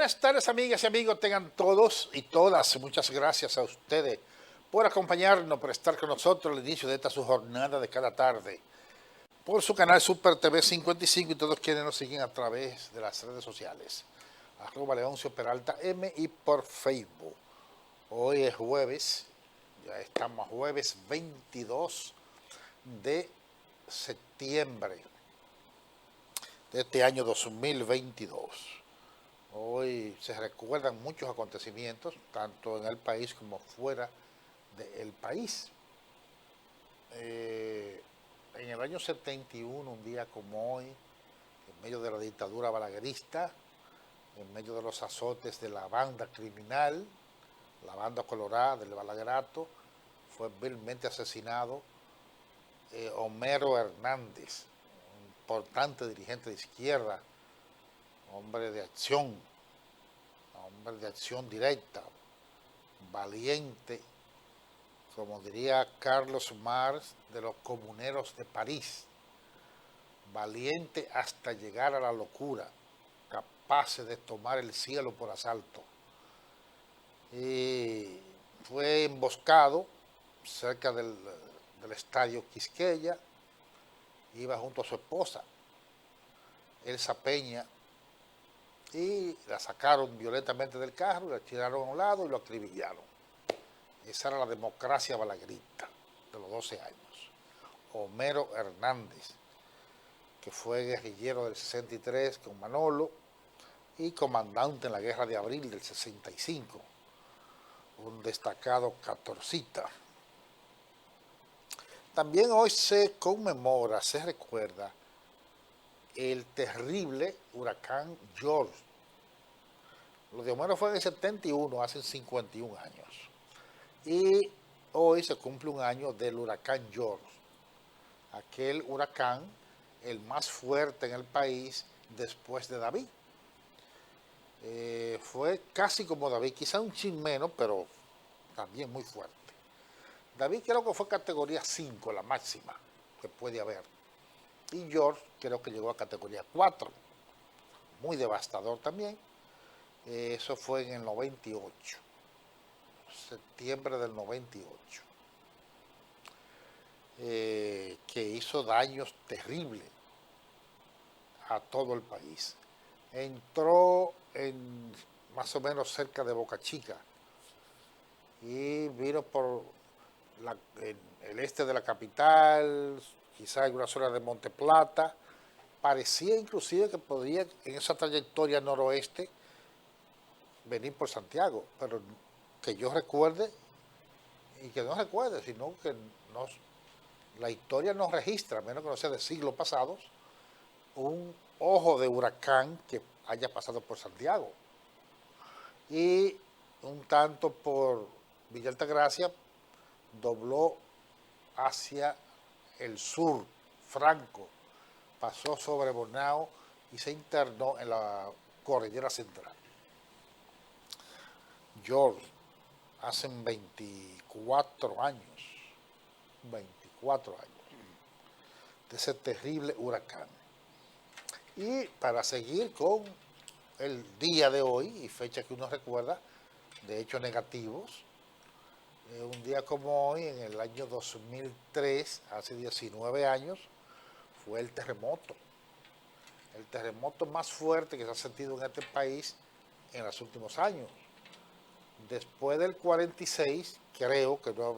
Buenas tardes, amigas y amigos, tengan todos y todas. Muchas gracias a ustedes por acompañarnos, por estar con nosotros al inicio de esta su jornada de cada tarde. Por su canal Super TV 55 y todos quienes nos siguen a través de las redes sociales. @Leoncio Peralta M y por Facebook. Hoy es jueves, ya estamos a jueves 22 de septiembre de este año 2022. Hoy se recuerdan muchos acontecimientos, tanto en el país como fuera del país. En el año 71, un día como hoy, en medio de la dictadura balaguerista, en medio de los azotes de la banda criminal, la banda colorada del Balaguerato, fue vilmente asesinado Homero Hernández, un importante dirigente de izquierda, hombre de acción directa, valiente, como diría Carlos Marx, de los comuneros de París, valiente hasta llegar a la locura, capaces de tomar el cielo por asalto. Y fue emboscado cerca del estadio Quisqueya, iba junto a su esposa, Elsa Peña, y la sacaron violentamente del carro, la tiraron a un lado y lo acribillaron. Esa era la democracia balaguerista de los 12 años. Homero Hernández, que fue guerrillero del 63 con Manolo y comandante en la guerra de abril del 65, un destacado catorcita. También hoy se conmemora, se recuerda el terrible huracán George. Lo de Homero fue en el 71, hace 51 años. Y hoy se cumple un año del huracán George. Aquel huracán, el más fuerte en el país después de David. Fue casi como David, quizá un chin menos, pero también muy fuerte. David creo que fue categoría 5, la máxima que puede haber. Y George creo que llegó a categoría 4, muy devastador también. Eso fue en el 98, septiembre del 98, que hizo daños terribles a todo el país. Entró en más o menos cerca de Boca Chica y vino por el este de la capital, quizá en una zona de Monte Plata. Parecía inclusive que podía en esa trayectoria noroeste venir por Santiago, pero que yo recuerde, y que no recuerde, sino que la historia no registra, a menos que no sea de siglos pasados, un ojo de huracán que haya pasado por Santiago. Y un tanto por Villa Altagracia dobló hacia el sur, Franco, pasó sobre Bonao y se internó en la cordillera central. George, hace 24 años, de ese terrible huracán. Y para seguir con el día de hoy y fecha que uno recuerda de hechos negativos, un día como hoy, en el año 2003, hace 19 años, fue el terremoto más fuerte que se ha sentido en este país en los últimos años. Después del 46, creo que no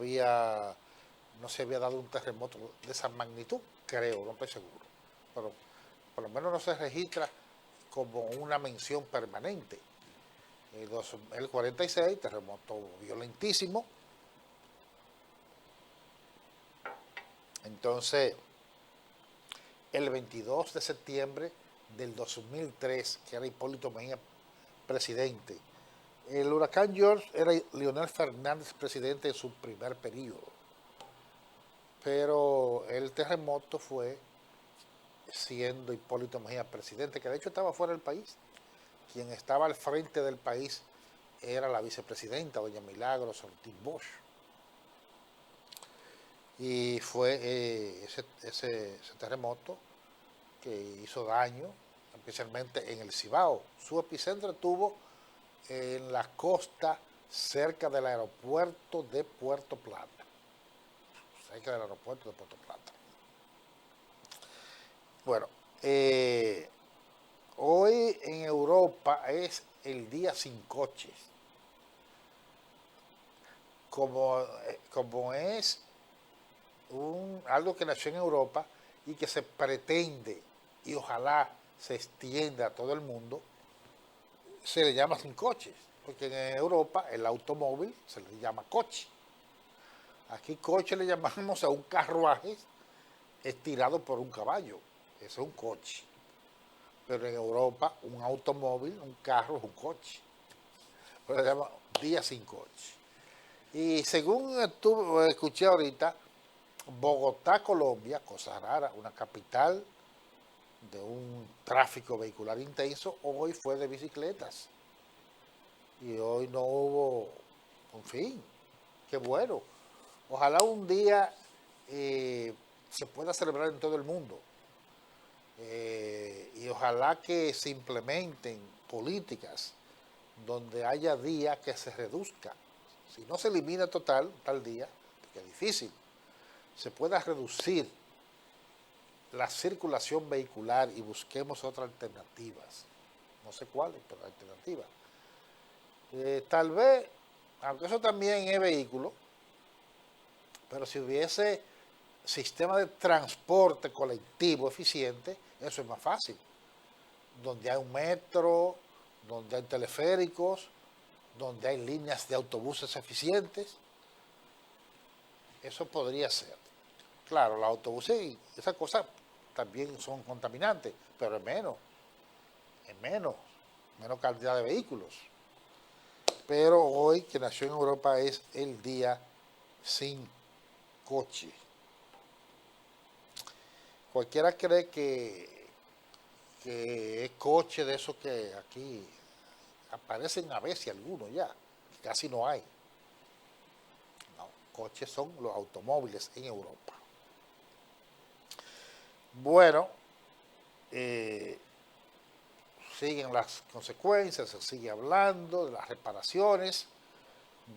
se había dado un terremoto de esa magnitud, creo, no estoy seguro, pero por lo menos no se registra como una mención permanente. El 46, terremoto violentísimo. Entonces, el 22 de septiembre del 2003, que era Hipólito Mejía presidente, el huracán George era Leonel Fernández presidente en su primer periodo, pero el terremoto fue siendo Hipólito Mejía presidente, que de hecho estaba fuera del país. Quien estaba al frente del país era la vicepresidenta, doña Milagros Ortiz Bosch. Y fue ese terremoto que hizo daño, especialmente en el Cibao. Su epicentro estuvo en la costa cerca del aeropuerto de Puerto Plata. Cerca del aeropuerto de Puerto Plata. Bueno, hoy en Europa es el día sin coches. Como es algo que nació en Europa y que se pretende y ojalá se extienda a todo el mundo, se le llama sin coches, porque en Europa el automóvil se le llama coche. Aquí coche le llamamos a un carruaje estirado por un caballo, eso es un coche. Pero en Europa un automóvil, un carro es un coche. Pero se llama día sin coche. Y según escuché ahorita, Bogotá, Colombia, cosa rara, una capital de un tráfico vehicular intenso, hoy fue de bicicletas. Y hoy no hubo, en fin, qué bueno. Ojalá un día se pueda celebrar en todo el mundo. Y ojalá que se implementen políticas donde haya días que se reduzca. Si no se elimina total, tal día, porque es difícil, se pueda reducir la circulación vehicular y busquemos otras alternativas. No sé cuáles, pero alternativas. Tal vez, aunque eso también es vehículo, pero si hubiese sistema de transporte colectivo eficiente, eso es más fácil. Donde hay un metro, donde hay teleféricos, donde hay líneas de autobuses eficientes, eso podría ser. Claro, los autobuses y esas cosas también son contaminantes, pero es menos cantidad de vehículos. Pero hoy, que nació en Europa, es el día sin coche. Cualquiera cree que es coche de esos que aquí aparecen a veces algunos ya, casi no hay. No, coches son los automóviles en Europa. Bueno, siguen las consecuencias, se sigue hablando de las reparaciones,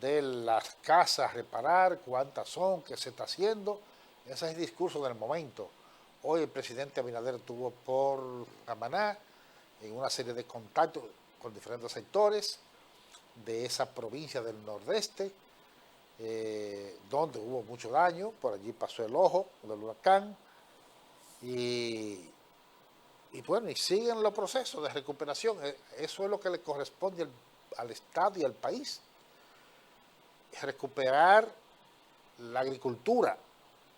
de las casas a reparar, cuántas son, qué se está haciendo. Ese es el discurso del momento. Hoy el presidente Abinader estuvo por Samaná en una serie de contactos con diferentes sectores de esa provincia del nordeste, donde hubo mucho daño. Por allí pasó el ojo del huracán y bueno, y siguen los procesos de recuperación. Eso es lo que le corresponde al Estado y al país. Recuperar la agricultura,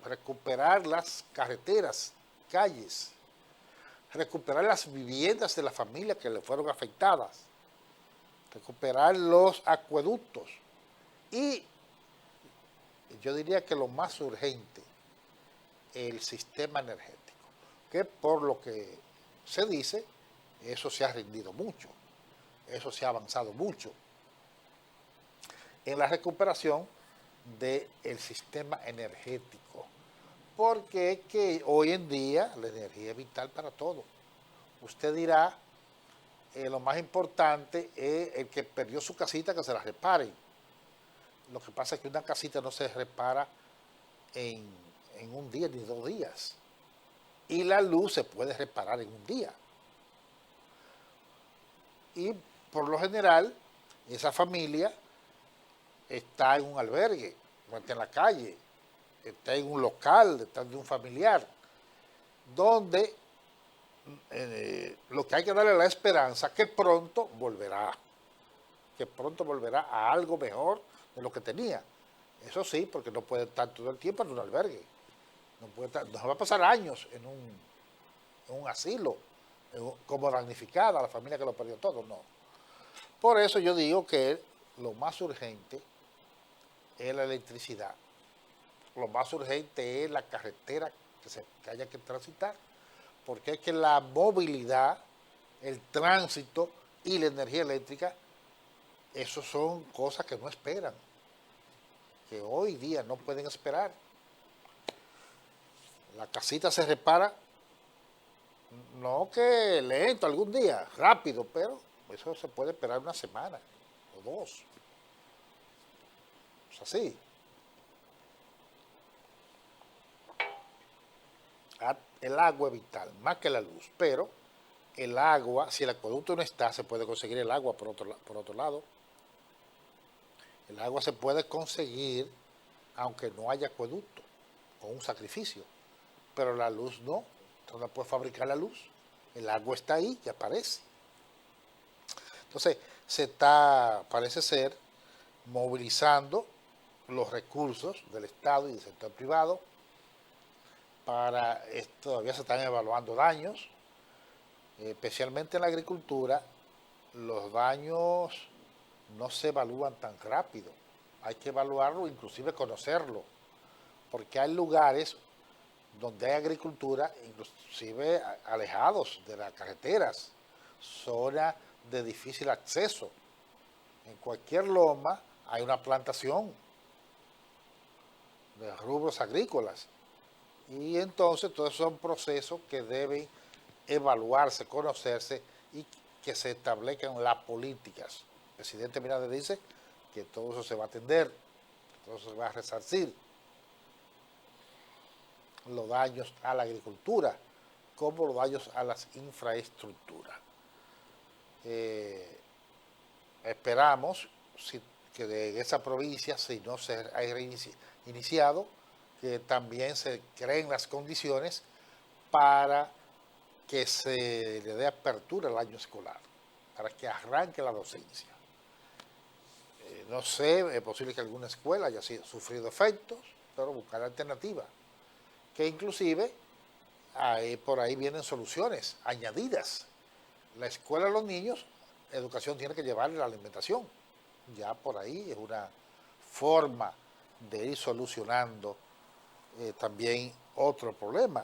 recuperar las carreteras, calles, recuperar las viviendas de las familias que le fueron afectadas, recuperar los acueductos y yo diría que lo más urgente, el sistema energético, que por lo que se dice, eso se ha rendido mucho, eso se ha avanzado mucho en la recuperación del sistema energético, porque es que hoy en día la energía es vital para todo. Usted dirá, lo más importante es el que perdió su casita, que se la reparen. Lo que pasa es que una casita no se repara en un día ni 2 días. Y la luz se puede reparar en un día. Y por lo general, esa familia está en un albergue, no está en la calle, está en un local, está de un familiar, donde lo que hay que darle la esperanza que pronto volverá a algo mejor de lo que tenía. Eso sí, porque no puede estar todo el tiempo en un albergue, nos va a pasar años en un asilo, como damnificada, la familia que lo perdió todo, no. Por eso yo digo que lo más urgente es la electricidad, lo más urgente es la carretera que haya que transitar, porque es que la movilidad, el tránsito y la energía eléctrica, eso son cosas que no esperan, que hoy día no pueden esperar. La casita se repara, no que lento algún día, rápido, pero eso se puede esperar una semana. o dos. Es así. El agua es vital, más que la luz, pero el agua, si el acueducto no está, se puede conseguir el agua por otro lado. El agua se puede conseguir aunque no haya acueducto, con un sacrificio, pero la luz no. Entonces no puede fabricar la luz. El agua está ahí y aparece. Entonces parece ser, movilizando los recursos del Estado y del sector privado todavía se están evaluando daños, especialmente en la agricultura. Los daños no se evalúan tan rápido, hay que evaluarlo, inclusive conocerlo, porque hay lugares donde hay agricultura, inclusive alejados de las carreteras, zonas de difícil acceso. En cualquier loma hay una plantación de rubros agrícolas, y entonces todos esos son procesos que deben evaluarse, conocerse y que se establezcan las políticas. El presidente Abinader dice que todo eso se va a atender, que todo eso se va a resarcir. Los daños a la agricultura, como los daños a las infraestructuras. Esperamos que de esa provincia, si no se ha iniciado, que también se creen las condiciones para que se le dé apertura al año escolar, para que arranque la docencia. No sé, es posible que alguna escuela haya sufrido efectos, pero buscar alternativas, que inclusive por ahí vienen soluciones añadidas. La escuela a los niños, educación tiene que llevarle la alimentación. Ya por ahí es una forma de ir solucionando también otro problema,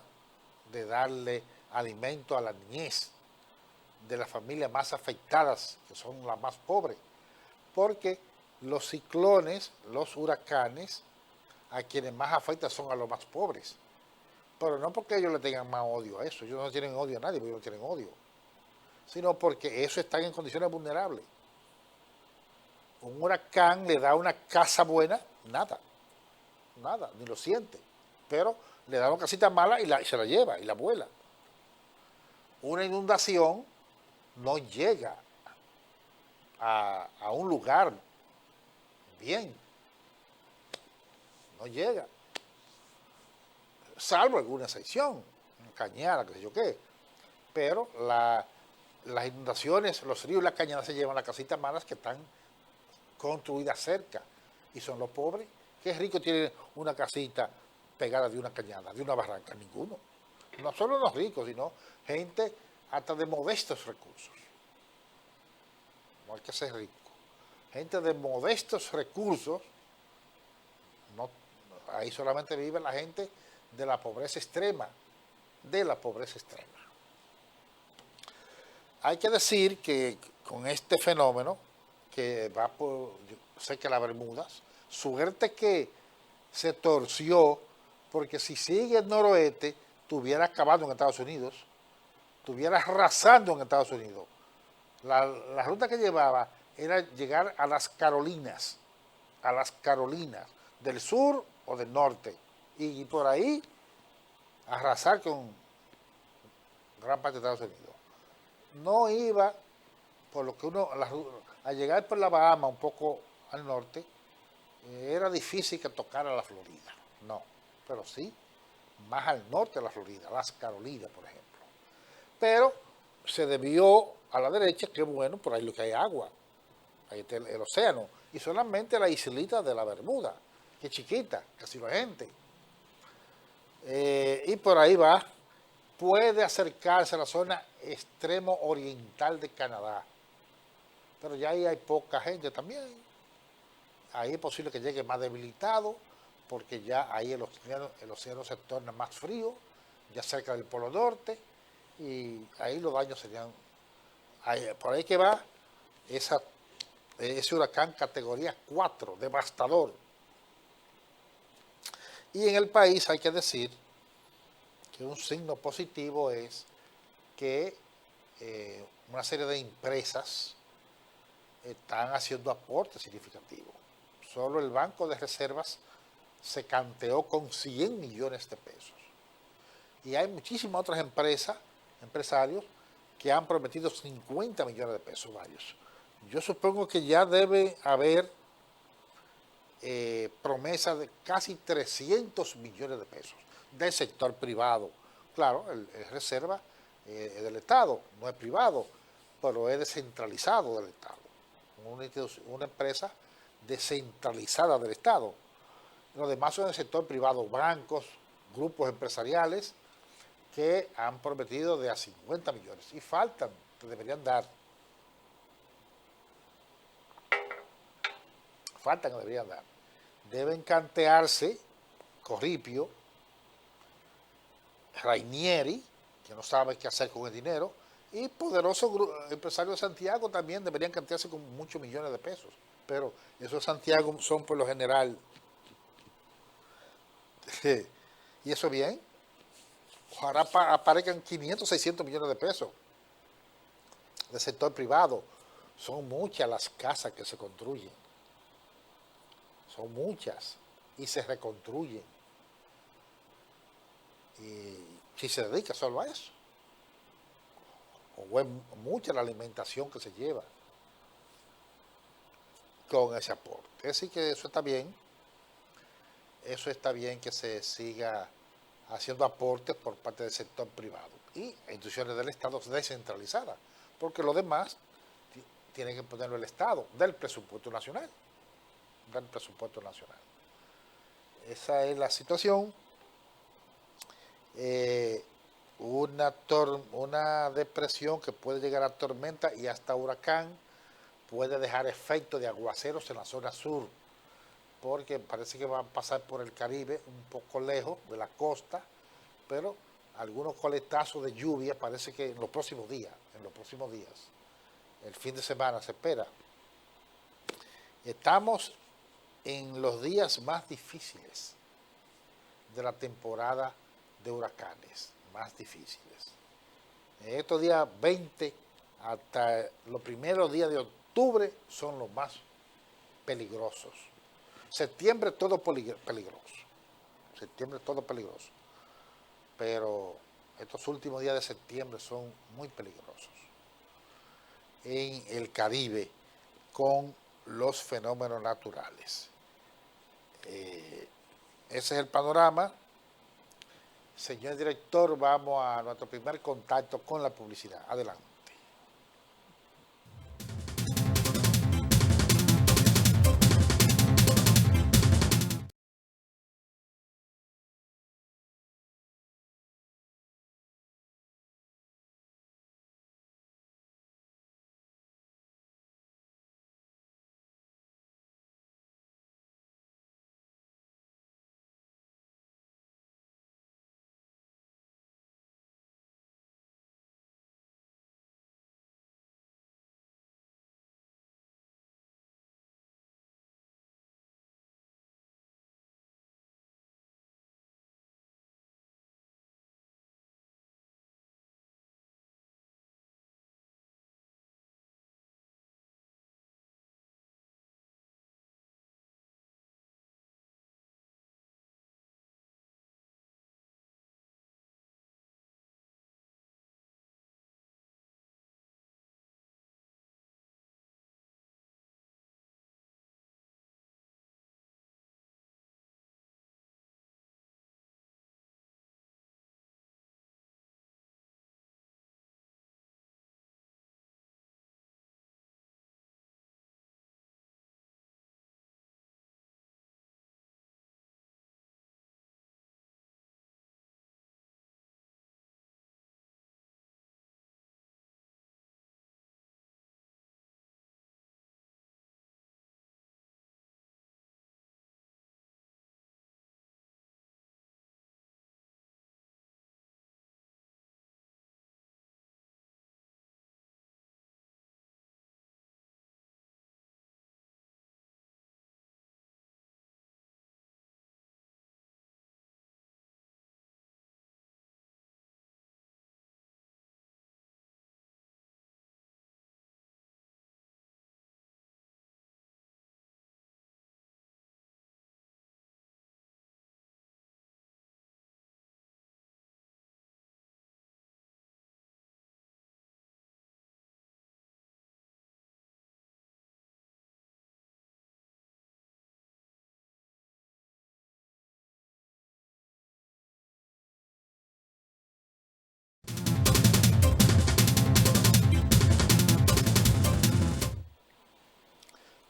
de darle alimento a la niñez de las familias más afectadas, que son las más pobres, porque los ciclones, los huracanes, a quienes más afectan son a los más pobres, pero no porque ellos le tengan más odio a eso, ellos no tienen odio a nadie, porque ellos no tienen odio, sino porque eso están en condiciones vulnerables. Un huracán le da una casa buena, nada, ni lo siente, pero le da una casita mala y se la lleva y la vuela. Una inundación no llega a un lugar bien, no llega, salvo alguna excepción, Cañada, qué sé yo qué, pero las inundaciones, los ríos y las cañadas se llevan las casitas malas que están construidas cerca, y son los pobres. ¿Qué rico tiene una casita pegada de una cañada, de una barranca? Ninguno. No solo los ricos, sino gente hasta de modestos recursos. No hay que ser rico. Gente de modestos recursos, no, ahí solamente vive la gente de la pobreza extrema, Hay que decir que con este fenómeno, que va por, yo sé que las Bermudas, suerte que se torció, porque si sigue el noroeste, estuviera acabando en Estados Unidos, estuviera arrasando en Estados Unidos. La ruta que llevaba era llegar a las Carolinas del sur o del norte, y por ahí arrasar con gran parte de Estados Unidos. No iba, por lo que al llegar por la Bahama un poco al norte, era difícil que tocara la Florida, no, pero sí, más al norte de la Florida, las Carolinas, por ejemplo. Pero se debió a la derecha, que bueno, por ahí lo que hay agua, ahí está el océano, y solamente la islita de la Bermuda, que es chiquita, casi no hay gente. Y por ahí va, puede acercarse a la zona extremo oriental de Canadá, pero ya ahí hay poca gente también. Ahí es posible que llegue más debilitado, porque ya ahí el océano se torna más frío, ya cerca del Polo Norte, y ahí los daños serían, por ahí que va ese huracán categoría 4, devastador. Y en el país hay que decir que un signo positivo es que una serie de empresas están haciendo aportes significativos. Solo el Banco de Reservas se canteó con 100 millones de pesos. Y hay muchísimas otras empresas, empresarios, que han prometido 50 millones de pesos varios. Yo supongo que ya debe haber promesas de casi 300 millones de pesos del sector privado. Claro, el reserva es del Estado, no es privado, pero es descentralizado del Estado. Una empresa descentralizada del Estado. Los demás son del sector privado, bancos, grupos empresariales que han prometido de a 50 millones y faltan, que deberían dar. Faltan que deberían dar. Deben cantearse Corripio, Rainieri, que no sabe qué hacer con el dinero, y poderosos empresarios de Santiago también deberían cantearse con muchos millones de pesos. Pero esos de Santiago son por lo general, y eso bien, ojalá aparezcan 500, 600 millones de pesos del sector privado. Son muchas las casas que se construyen, son muchas, y se reconstruyen. Y si se dedica solo a eso, o es mucha la alimentación que se lleva con ese aporte. Así que eso está bien que se siga haciendo aportes por parte del sector privado y instituciones del Estado descentralizadas, porque lo demás tiene que ponerlo el Estado, del presupuesto nacional. Esa es la situación. Una depresión que puede llegar a tormenta y hasta huracán puede dejar efecto de aguaceros en la zona sur, porque parece que va a pasar por el Caribe, un poco lejos de la costa, pero algunos coletazos de lluvia parece que en los próximos días, el fin de semana se espera. Estamos en los días más difíciles de la temporada de huracanes, más difíciles. En estos días 20 hasta los primeros días de octubre son los más peligrosos. Septiembre todo peligroso. Pero estos últimos días de septiembre son muy peligrosos en el Caribe con los fenómenos naturales. Ese es el panorama. Señor director, vamos a nuestro primer contacto con la publicidad. Adelante.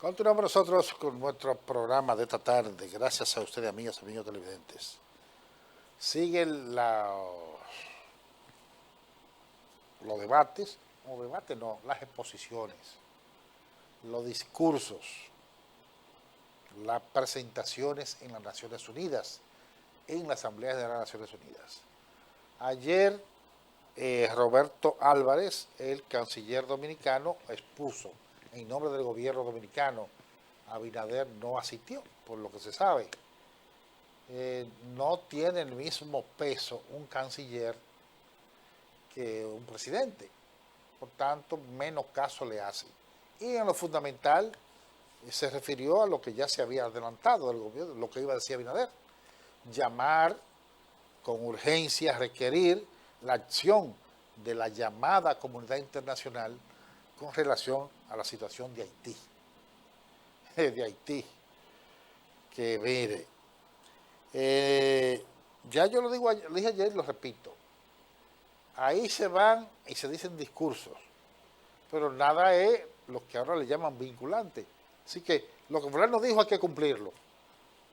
Continuamos nosotros con nuestro programa de esta tarde. Gracias a ustedes, amigas y amigos televidentes. Siguen los debates, o debates no, las exposiciones, los discursos, las presentaciones en las Naciones Unidas, en la Asamblea de las Naciones Unidas. Ayer, Roberto Álvarez, el canciller dominicano, expuso en nombre del gobierno dominicano. Abinader no asistió, por lo que se sabe. No tiene el mismo peso un canciller que un presidente. Por tanto, menos caso le hace. Y en lo fundamental, se refirió a lo que ya se había adelantado del gobierno, lo que iba a decir Abinader. Llamar con urgencia, requerir la acción de la llamada comunidad internacional con relación a la situación de Haití. De Haití. Que mire, ya yo lo dije ayer y lo repito, ahí se van y se dicen discursos, pero nada es lo que ahora le llaman vinculante. Así que lo que Fulano dijo hay que cumplirlo.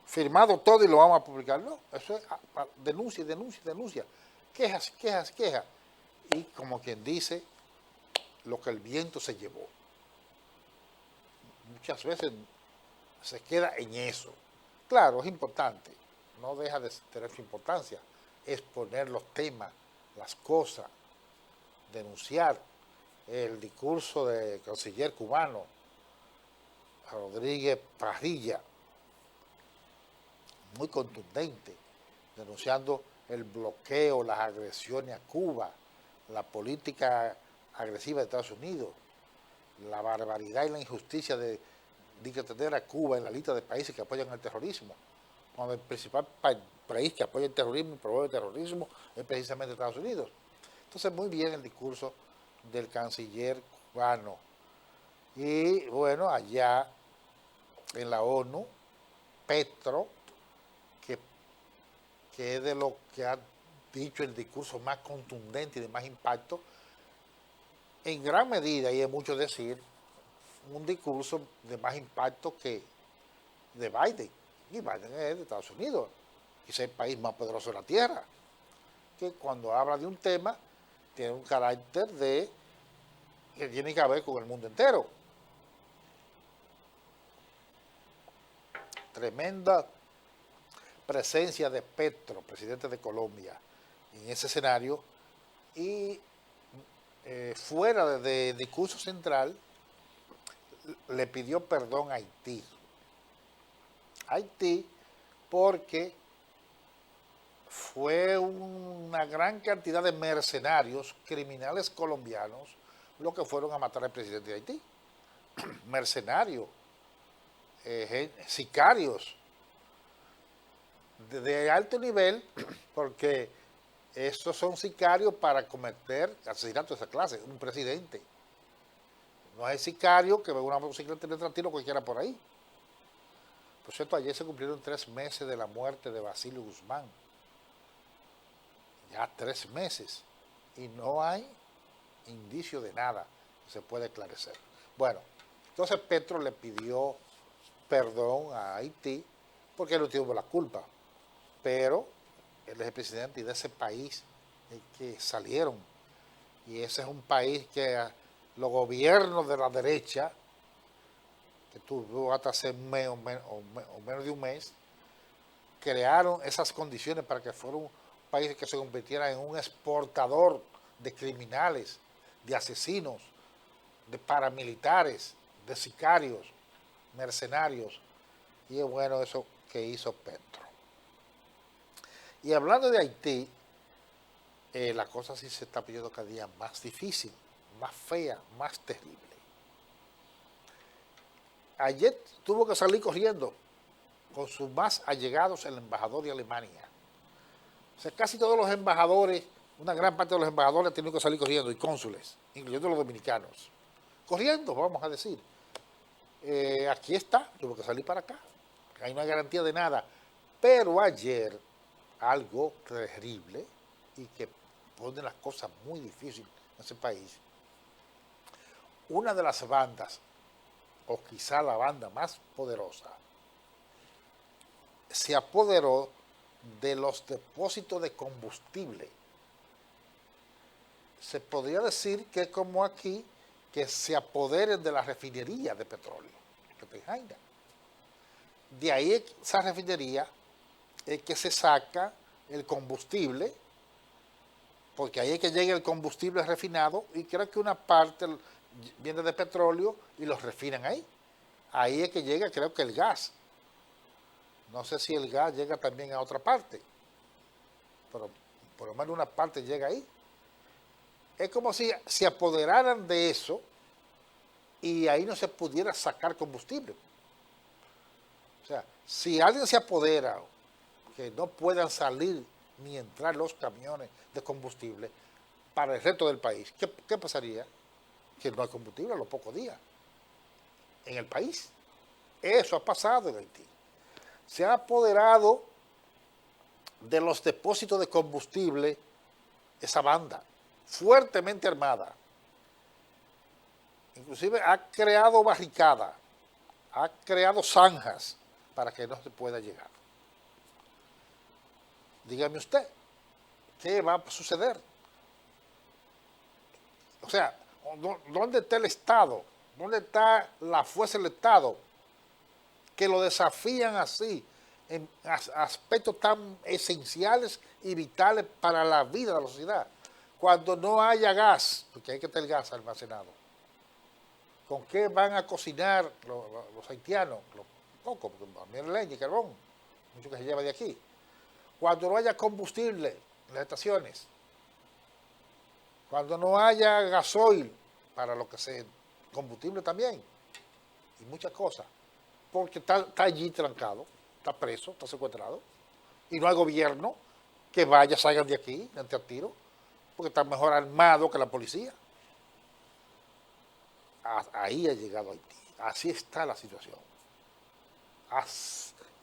Firmado todo y lo vamos a publicar. No, eso es denuncia, denuncia, denuncia. Quejas, quejas, quejas. Y como quien dice, lo que el viento se llevó. Muchas veces se queda en eso. Claro, es importante, no deja de tener su importancia, exponer los temas, las cosas, denunciar. El discurso del canciller cubano, Rodríguez Parrilla, muy contundente, denunciando el bloqueo, las agresiones a Cuba, la política agresiva de Estados Unidos, la barbaridad y la injusticia de tener a Cuba en la lista de países que apoyan el terrorismo, cuando el principal país que apoya el terrorismo y promueve el terrorismo es precisamente Estados Unidos. Entonces, muy bien el discurso del canciller cubano. Y bueno, allá en la ONU, Petro, que es de lo que ha dicho el discurso más contundente y de más impacto, en gran medida, y es mucho decir, un discurso de más impacto que de Biden. Y Biden es de Estados Unidos, que es el país más poderoso de la Tierra, que cuando habla de un tema tiene un carácter de que tiene que ver con el mundo entero. Tremenda presencia de Petro, presidente de Colombia, en ese escenario, y fuera de discurso central, le pidió perdón a Haití. Haití porque fue una gran cantidad de mercenarios, criminales colombianos, los que fueron a matar al presidente de Haití. Mercenarios, sicarios, de alto nivel, porque estos son sicarios para cometer asesinatos de esa clase, un presidente. No es sicario que ve una motocicleta y le tira tiro cualquiera por ahí. Por cierto, ayer se cumplieron 3 meses de la muerte de Basilio Guzmán. Ya 3 meses. Y no hay indicio de nada que se pueda esclarecer. Bueno, entonces Petro le pidió perdón a Haití porque él no tuvo la culpa. Pero él es el presidente y de ese país que salieron. Y ese es un país que los gobiernos de la derecha, que tuvo hasta hace menos de un mes, crearon esas condiciones para que fuera un país que se convirtiera en un exportador de criminales, de asesinos, de paramilitares, de sicarios, mercenarios. Y es bueno eso que hizo Petro. Y hablando de Haití, la cosa sí se está poniendo cada día más difícil, más fea, más terrible. Ayer tuvo que salir corriendo con sus más allegados el embajador de Alemania. O sea, casi todos los embajadores, una gran parte de los embajadores han tenido que salir corriendo, y cónsules, incluyendo los dominicanos. Corriendo, vamos a decir. Aquí está, tuvo que salir para acá. Ahí no hay garantía de nada. Pero ayer, algo terrible y que pone las cosas muy difíciles en ese país. Una de las bandas o quizá la banda más poderosa, se apoderó de los depósitos de combustible. Se podría decir que es como aquí, que se apoderen de la refinería de petróleo que está en Jaina. De ahí esa refinería es que se saca el combustible, porque ahí es que llega el combustible refinado y creo que una parte viene de petróleo y los refinan ahí. Ahí es que llega creo que el gas. No sé si el gas llega también a otra parte, pero por lo menos una parte llega ahí. Es como si se apoderaran de eso y ahí no se pudiera sacar combustible. O sea, si alguien se apodera, que no puedan salir ni entrar los camiones de combustible para el resto del país, ¿qué pasaría? Que no hay combustible a los pocos días en el país. Eso ha pasado en Haití. Se ha apoderado de los depósitos de combustible esa banda, fuertemente armada. Inclusive ha creado barricadas, ha creado zanjas para que no se pueda llegar. Dígame usted, ¿qué va a suceder? O sea, ¿dónde está el Estado? ¿Dónde está la fuerza del Estado que lo desafían así en aspectos tan esenciales y vitales para la vida de la sociedad? Cuando no haya gas, porque hay que tener gas almacenado, ¿con qué van a cocinar los haitianos? Poco, porque también leña y carbón, mucho que se lleva de aquí. Cuando no haya combustible en las estaciones, cuando no haya gasoil para lo que sea combustible también, y muchas cosas, porque está allí trancado, está preso, está secuestrado, y no hay gobierno que vaya, salgan de aquí, entre a tiro, porque está mejor armado que la policía. Ahí ha llegado Haití, así está la situación.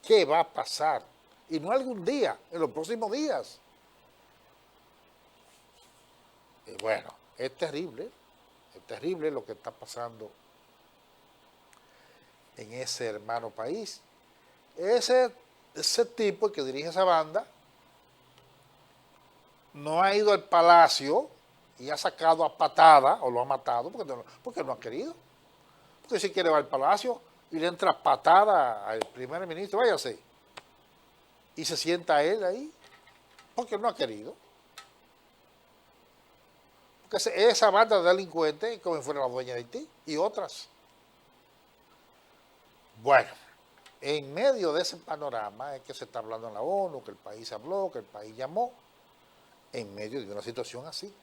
¿Qué va a pasar? Y no algún día, en los próximos días. Bueno, es terrible lo que está pasando en ese hermano país. Ese tipo que dirige esa banda no ha ido al palacio y ha sacado a patada, o lo ha matado, porque no ha querido. Porque si quiere va al palacio y le entra patada al primer ministro, váyase. Y se sienta él ahí, porque no ha querido. Porque esa banda de delincuentes, como fuera la dueña de Haití, y otras. Bueno, en medio de ese panorama es que se está hablando en la ONU, que el país habló, que el país llamó, en medio de una situación así.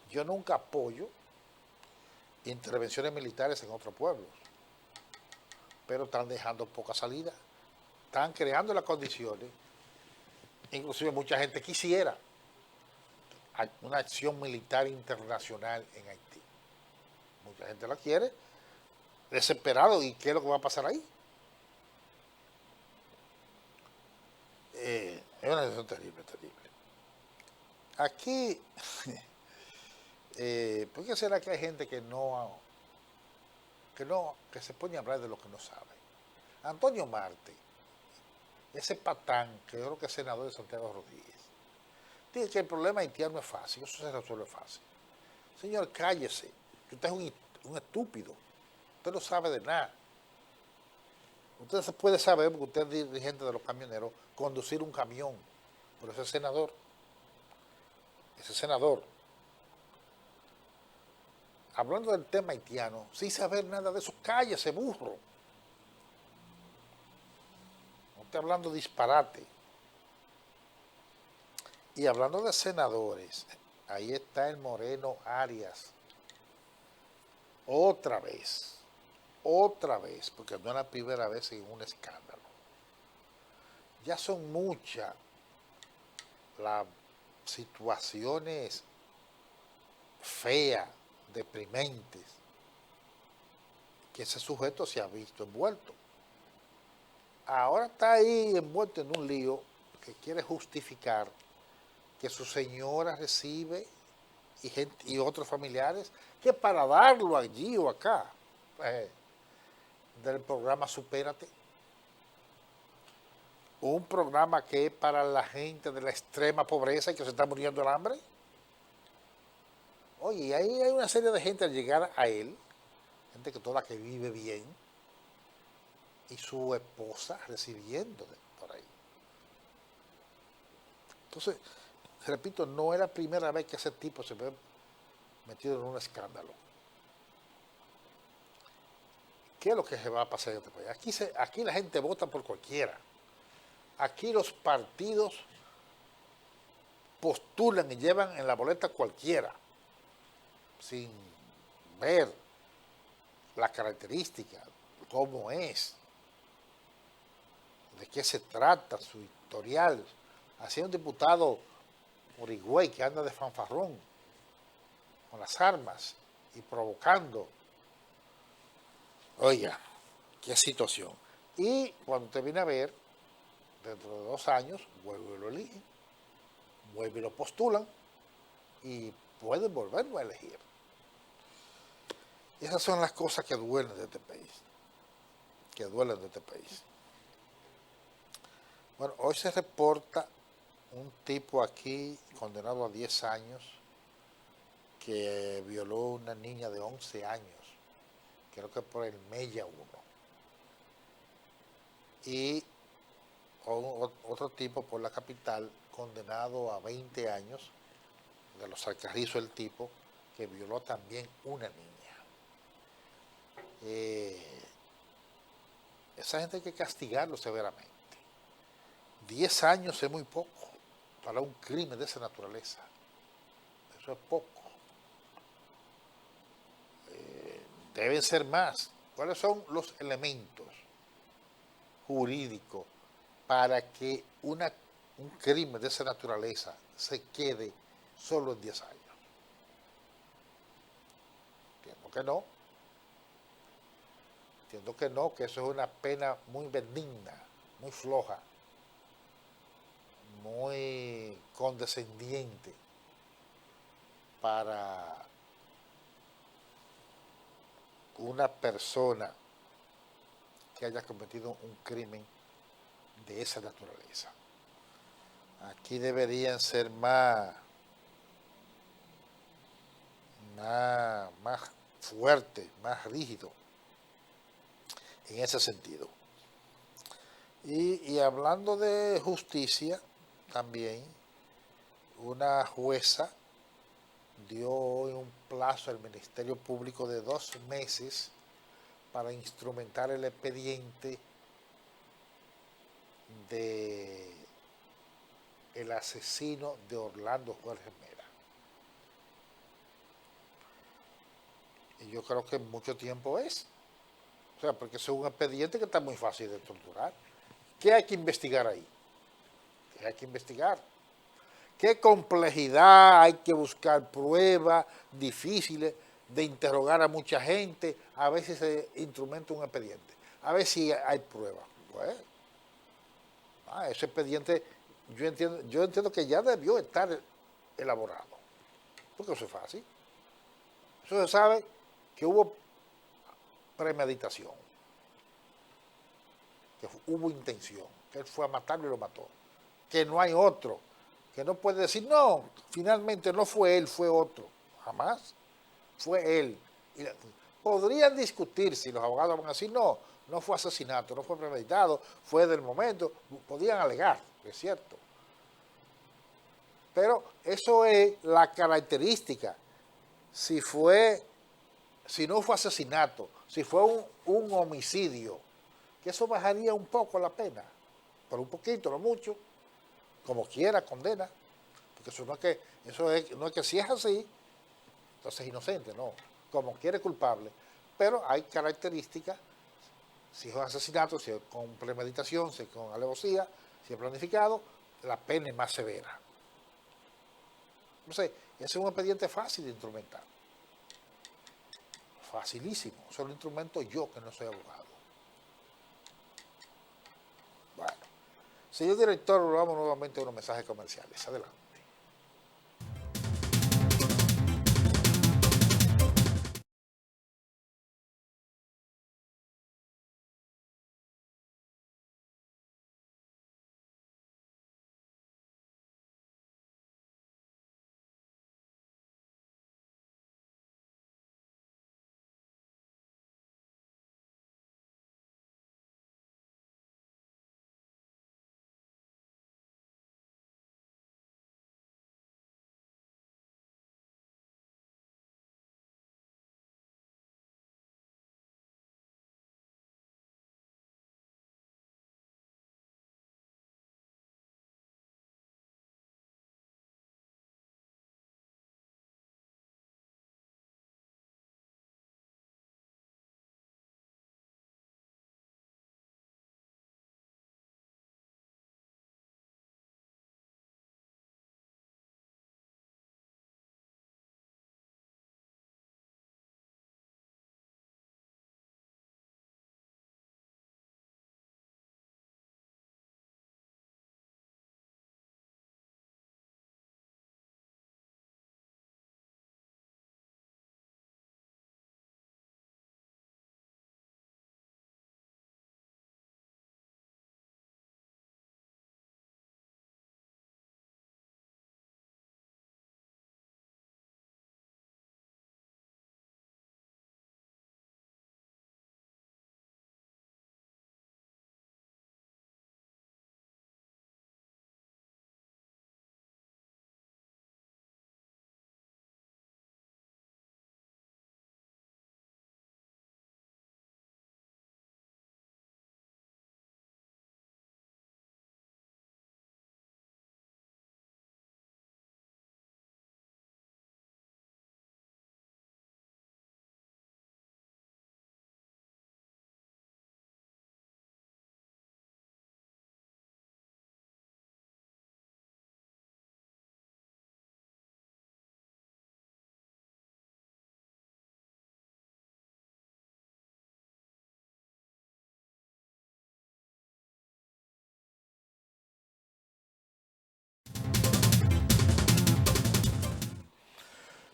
Yo nunca apoyo intervenciones militares en otros pueblos, pero están dejando poca salida, están creando las condiciones, inclusive mucha gente quisiera una acción militar internacional en Haití. Mucha gente la quiere, desesperado, ¿y qué es lo que va a pasar ahí? Es una situación terrible, terrible. Aquí, ¿por qué será que hay gente que que se pone a hablar de lo que no sabe? Antonio Marte, ese patán, que yo creo que es senador de Santiago Rodríguez, dice que el problema haitiano es fácil, eso se resuelve fácil. Señor, cállese, que usted es un estúpido, usted no sabe de nada. Usted se puede saber, porque usted es dirigente de los camioneros, conducir un camión, pero ese senador, hablando del tema haitiano, sin saber nada de eso, cállese, burro. No estoy hablando disparate. Y hablando de senadores, ahí está el Moreno Arias. Otra vez, porque no es la primera vez en un escándalo. Ya son muchas las situaciones feas, deprimentes, que ese sujeto se ha visto envuelto. Ahora está ahí envuelto en un lío que quiere justificar que su señora recibe y, gente, y otros familiares, que para darlo allí o acá, eh, del programa Supérate, un programa que es para la gente de la extrema pobreza y que se está muriendo de hambre. Oye, y ahí hay una serie de gente al llegar a él, gente que toda que vive bien, y su esposa recibiendo por ahí. Entonces, repito, no es la primera vez que ese tipo se ve metido en un escándalo. ¿Qué es lo que se va a pasar en este país? Aquí la gente vota por cualquiera. Aquí los partidos postulan y llevan en la boleta cualquiera, sin ver las características, cómo es, de qué se trata, su historial. Así un diputado origüey que anda de fanfarrón con las armas y provocando. Oiga, qué situación. Y cuando te viene a ver, dentro de 2 años, vuelve y lo eligen, vuelve y lo postulan y pueden volverlo a elegir. Y esas son las cosas que duelen de este país, que duelen de este país. Bueno, hoy se reporta un tipo aquí condenado a 10 años que violó a una niña de 11 años, creo que por el Mella 1. Y otro tipo por la capital condenado a 20 años, de los Alcarrizos el tipo, que violó también una niña. Esa gente hay que castigarlo severamente. 10 años es muy poco para un crimen de esa naturaleza. Eso es poco. Deben ser más. ¿Cuáles son los elementos jurídicos para que un crimen de esa naturaleza se quede solo en 10 años? Entiendo que no. Entiendo que no, que eso es una pena muy benigna, muy floja, muy condescendiente para una persona que haya cometido un crimen de esa naturaleza. Aquí deberían ser más fuertes, más rígidos en ese sentido. Y hablando de justicia, también una jueza dio hoy un plazo al Ministerio Público de 2 meses para instrumentar el expediente de el asesino de Orlando Jorge Mera. Y yo creo que mucho tiempo es. O sea, porque es un expediente que está muy fácil de torturar. ¿Qué hay que investigar ahí? ¿Qué hay que investigar? ¿Qué complejidad? Hay que buscar pruebas difíciles de interrogar a mucha gente, a ver si se instrumenta un expediente, a ver si hay pruebas. Pues, ese expediente yo entiendo que ya debió estar elaborado, porque eso es fácil. Eso se sabe que hubo premeditación, que hubo intención, que él fue a matarlo y lo mató, que no hay otro, que no puede decir, no, finalmente no fue él, fue otro, jamás, fue él. Y podrían discutir si los abogados van a decir, no, no fue asesinato, no fue premeditado, fue del momento, podían alegar, es cierto. Pero eso es la característica. Si no fue asesinato, si fue un homicidio, que eso bajaría un poco la pena, pero un poquito, no mucho, como quiera condena, porque no es que si es así, entonces es inocente, no, como quiere culpable, pero hay características, si es un asesinato, si es con premeditación, si es con alevosía, si es planificado, la pena es más severa. Entonces, ese es un expediente fácil de instrumentar. Facilísimo. Solo instrumento yo, que no soy abogado. Bueno. Señor director, vamos nuevamente a unos mensajes comerciales. Adelante.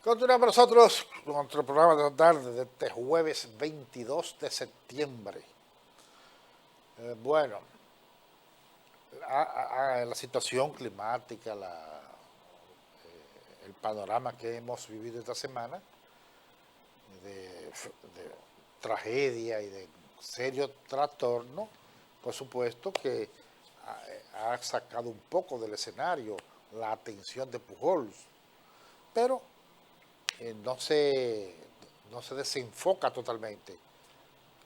Continuamos nosotros con nuestro programa de la tarde de este jueves 22 de septiembre. Bueno, la situación climática, el panorama que hemos vivido esta semana, de tragedia y de serio trastorno, por supuesto que ha sacado un poco del escenario la atención de Pujols, pero no se desenfoca totalmente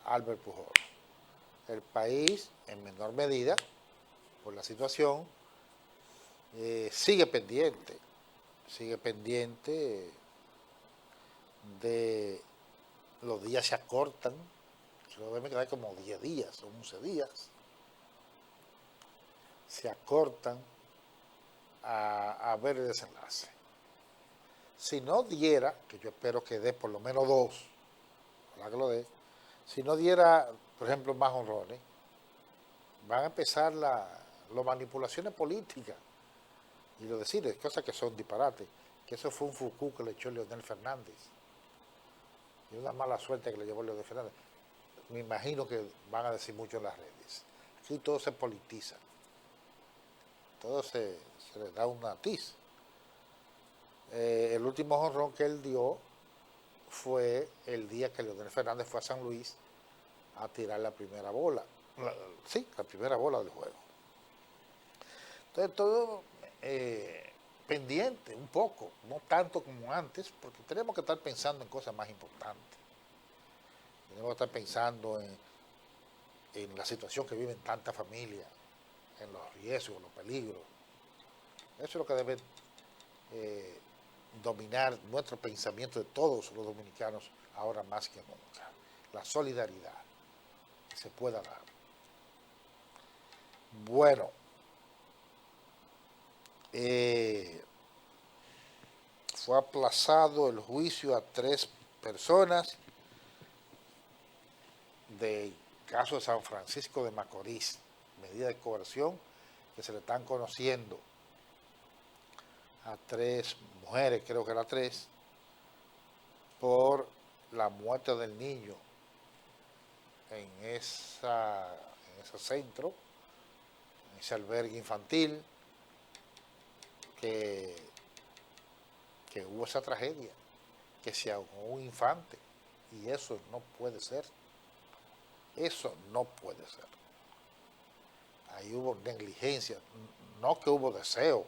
Albert Pujols. El país, en menor medida, por la situación, sigue pendiente de los días se acortan, solo debe quedar como 10 días o 11 días, se acortan a ver el desenlace. Si no diera, que yo espero que dé por lo menos 2, ojalá que lo dé, si no diera, por ejemplo, más honrones, van a empezar las manipulaciones políticas y lo decir, cosas que son disparates, que eso fue un fucú que le echó Leonel Fernández y una mala suerte que le llevó Leonel Fernández. Me imagino que van a decir mucho en las redes. Aquí todo se politiza, todo se le da una tiz. El último jonrón que él dio fue el día que Leonel Fernández fue a San Luis a tirar la primera bola. La primera bola del juego. Entonces todo pendiente un poco, no tanto como antes, porque tenemos que estar pensando en cosas más importantes. Tenemos que estar pensando en la situación que viven tantas familias, en los riesgos, los peligros. Eso es lo que debe dominar nuestro pensamiento de todos los dominicanos ahora más que nunca. La solidaridad que se pueda dar. Bueno, fue aplazado el juicio a 3 personas del caso de San Francisco de Macorís, medida de coerción que se le están conociendo a 3 mujeres, creo que eran 3, por la muerte del niño en ese centro, en ese albergue infantil, que hubo esa tragedia, que se ahogó un infante, y eso no puede ser. Eso no puede ser. Ahí hubo negligencia, no que hubo deseo,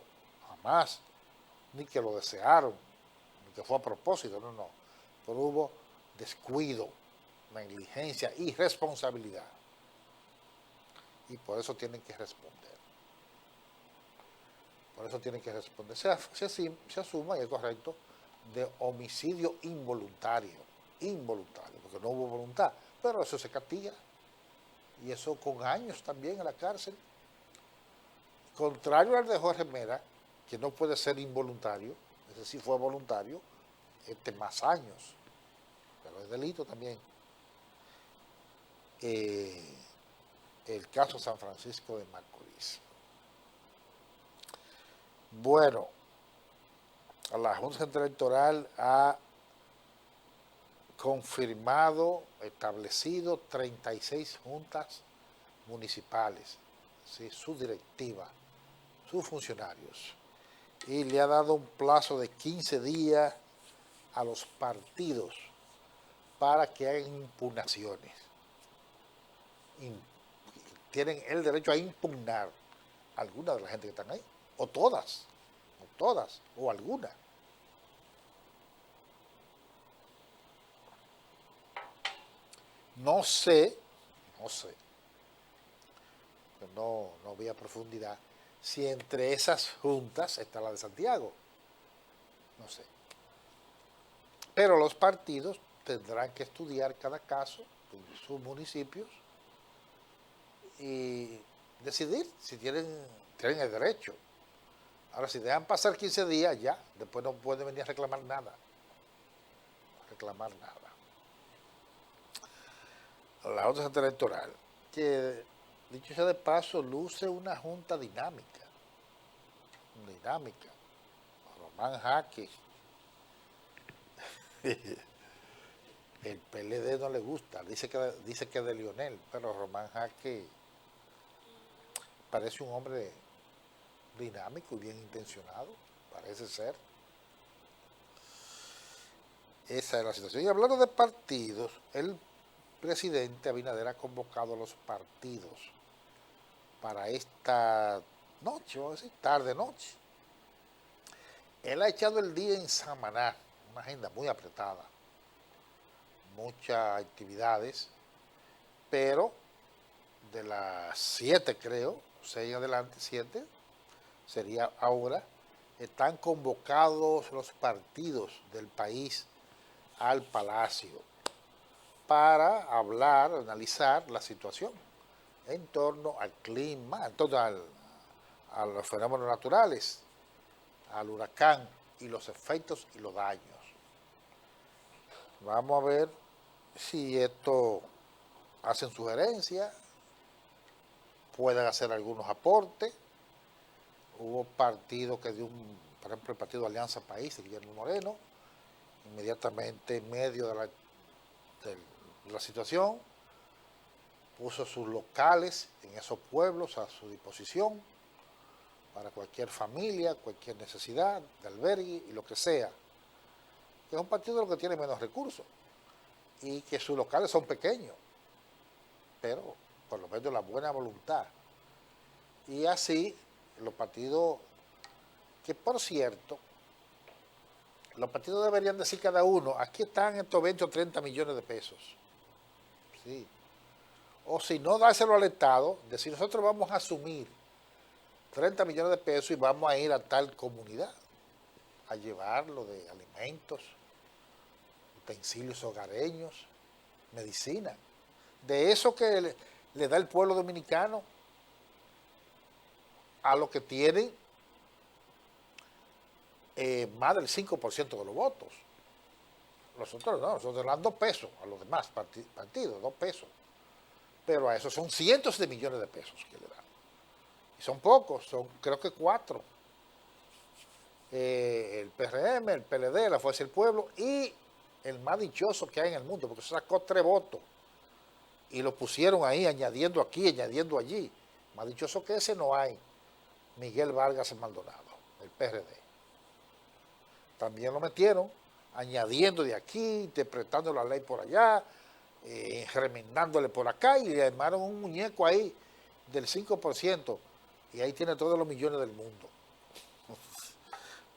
jamás, ni que lo desearon, ni que fue a propósito, no. Pero hubo descuido, negligencia, irresponsabilidad. Y por eso tienen que responder. Por eso tienen que responder. Se asuma, y es correcto, de homicidio involuntario, porque no hubo voluntad. Pero eso se castiga. Y eso con años también en la cárcel. Contrario al de Jorge Mera, que no puede ser involuntario, ese sí fue voluntario, más años. Pero es delito también. El caso San Francisco de Macorís. Bueno, la Junta Central Electoral ha confirmado, establecido 36 juntas municipales, ¿sí? Su directiva, sus funcionarios, y le ha dado un plazo de 15 días a los partidos para que hagan impugnaciones. Tienen el derecho a impugnar a alguna de la gente que están ahí, o todas, o alguna. No sé, no vi a profundidad, si entre esas juntas está la de Santiago, no sé. Pero los partidos tendrán que estudiar cada caso en sus municipios y decidir si tienen el derecho. Ahora, si dejan pasar 15 días, ya, después no pueden venir a reclamar nada. La Junta Central Electoral, que, dicho sea de paso, luce una junta dinámica. Román Jaques, El PLD no le gusta, dice que es de Lionel, pero Román Jaque parece un hombre dinámico y bien intencionado, parece ser. Esa es la situación. Y hablando de partidos, el presidente Abinader ha convocado a los partidos para esta noche, vamos a decir, tarde-noche. Él ha echado el día en Samaná, una agenda muy apretada, muchas actividades, pero de las 7 creo, 6 adelante, 7, sería ahora, están convocados los partidos del país al Palacio para hablar, analizar la situación en torno al clima, en torno a los fenómenos naturales, al huracán y los efectos y los daños. Vamos a ver si esto hacen sugerencias, pueden hacer algunos aportes. Hubo partidos que dio por ejemplo, el partido Alianza País de Guillermo Moreno, inmediatamente en medio de la situación, puso sus locales en esos pueblos a su disposición para cualquier familia, cualquier necesidad de albergue y lo que sea. Es un partido que tiene menos recursos y que sus locales son pequeños, pero por lo menos la buena voluntad. Y así los partidos, que por cierto, los partidos deberían decir cada uno, aquí están estos 20 o 30 millones de pesos. Sí. O si no, dárselo al Estado, decir nosotros vamos a asumir 30 millones de pesos y vamos a ir a tal comunidad a llevarlo de alimentos, utensilios hogareños, medicina. De eso que le da el pueblo dominicano a los que tienen más del 5% de los votos. Nosotros no, nosotros le dan 2 pesos a los demás partidos, 2 pesos. Pero a esos son cientos de millones de pesos que le dan. Y son pocos, son creo que 4. El PRM, el PLD, la Fuerza del Pueblo y el más dichoso que hay en el mundo, porque se sacó 3 votos y lo pusieron ahí, añadiendo aquí, añadiendo allí. Más dichoso que ese no hay. Miguel Vargas Maldonado, el PRD. También lo metieron, añadiendo de aquí, interpretando la ley por allá, remendándole por acá, y le armaron un muñeco ahí del 5%, y ahí tiene todos los millones del mundo.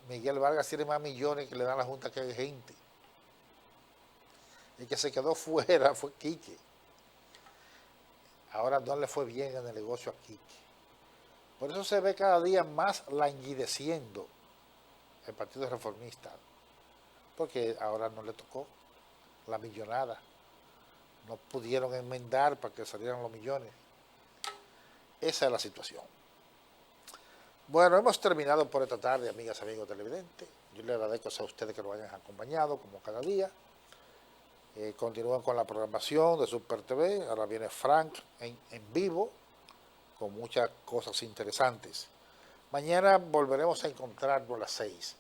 Miguel Vargas tiene más millones que le dan a la Junta que hay gente. El que se quedó fuera fue Quique. Ahora no le fue bien en el negocio a Quique. Por eso se ve cada día más languideciendo el Partido Reformista, porque ahora no le tocó la millonada. No pudieron enmendar para que salieran los millones. Esa es la situación. Bueno, hemos terminado por esta tarde, amigas, amigos televidentes. Yo les agradezco a ustedes que nos hayan acompañado, como cada día. Continúan con la programación de Super TV. Ahora viene Frank en vivo, con muchas cosas interesantes. Mañana volveremos a encontrarnos a las 6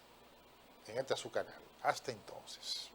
en este su canal. Hasta entonces.